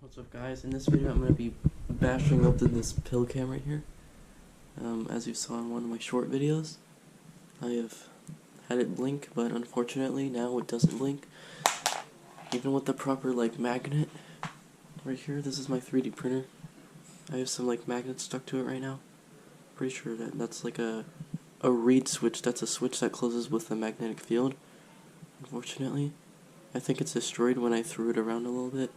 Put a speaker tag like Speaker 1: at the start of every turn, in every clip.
Speaker 1: What's up, guys? In this video I'm going to be bashing open this PillCam right here. As you saw in one of my short videos, I have had it blink, but unfortunately now it doesn't blink. Even with the proper magnet right here. This is my 3D printer. I have some magnets stuck to it right now. Pretty sure that's like a reed switch. That's a switch that closes with the magnetic field. Unfortunately, I think it's destroyed when I threw it around a little bit.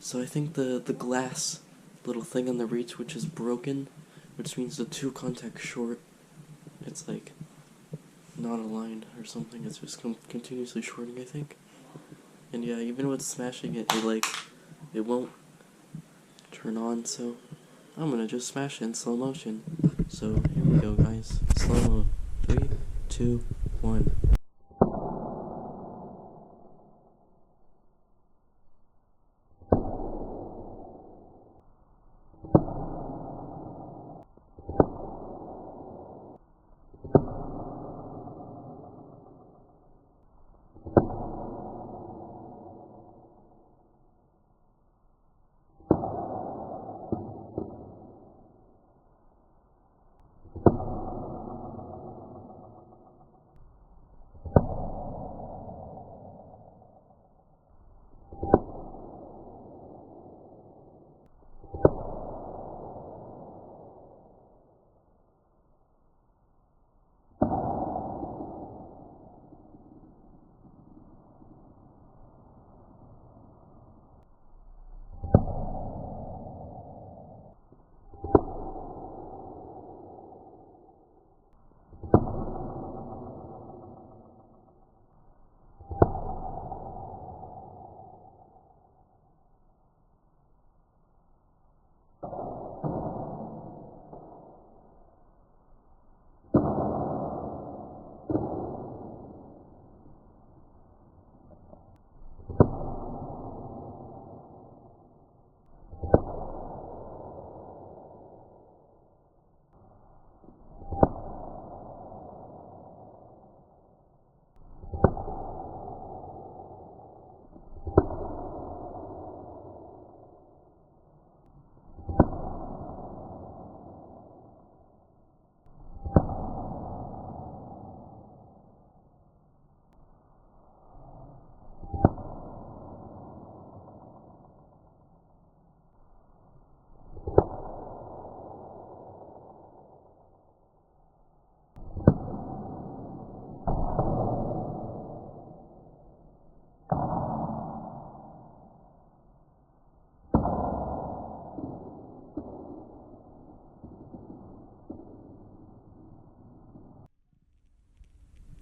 Speaker 1: So I think the glass little thing on the reed switch is broken, which means the two contacts short. It's not aligned or something. It's just continuously shorting, I think. And yeah, even with smashing it, it won't turn on. So I'm gonna just smash it in slow motion. So here we go, guys. Slow mo. 3, 2, 1.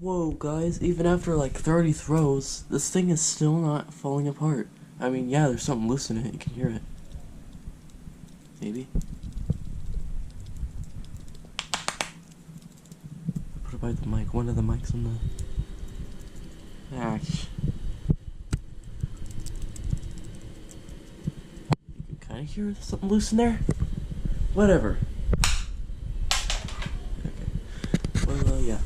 Speaker 1: Whoa, guys, even after 30 throws, this thing is still not falling apart. I mean, yeah, there's something loose in it, you can hear it. Maybe. Put it by the mic, one of the mics on the... You can kinda hear something loose in there? Whatever. Okay. Well, yeah.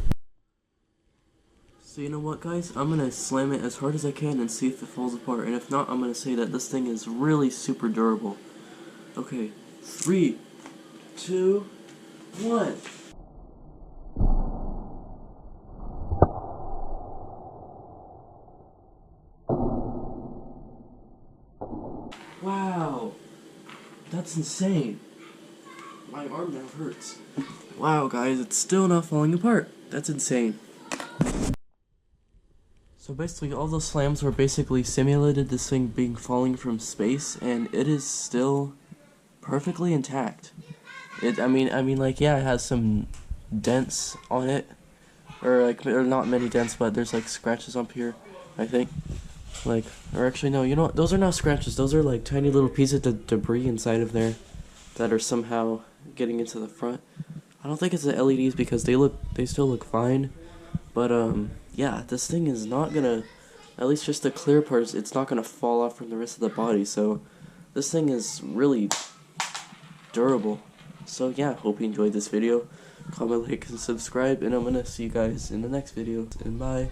Speaker 1: So you know what, guys? I'm gonna slam it as hard as I can and see if it falls apart. And if not, I'm gonna say that this thing is really super durable. Okay, 3, 2, 1. Wow, that's insane. My arm now hurts. Wow, guys, it's still not falling apart. That's insane. So basically, all those slams were basically simulated this thing being falling from space, and it is still perfectly intact. I mean, yeah, it has some dents on it, or not many dents, but there's scratches up here, I think. Or actually, no, you know what? Those are not scratches. Those are tiny little pieces of debris inside of there that are somehow getting into the front. I don't think it's the LEDs because they still look fine, but yeah, this thing is not gonna, at least just the clear parts, it's not gonna fall off from the rest of the body, so this thing is really durable. So yeah, hope you enjoyed this video. Comment, like, and subscribe, and I'm gonna see you guys in the next video, and bye.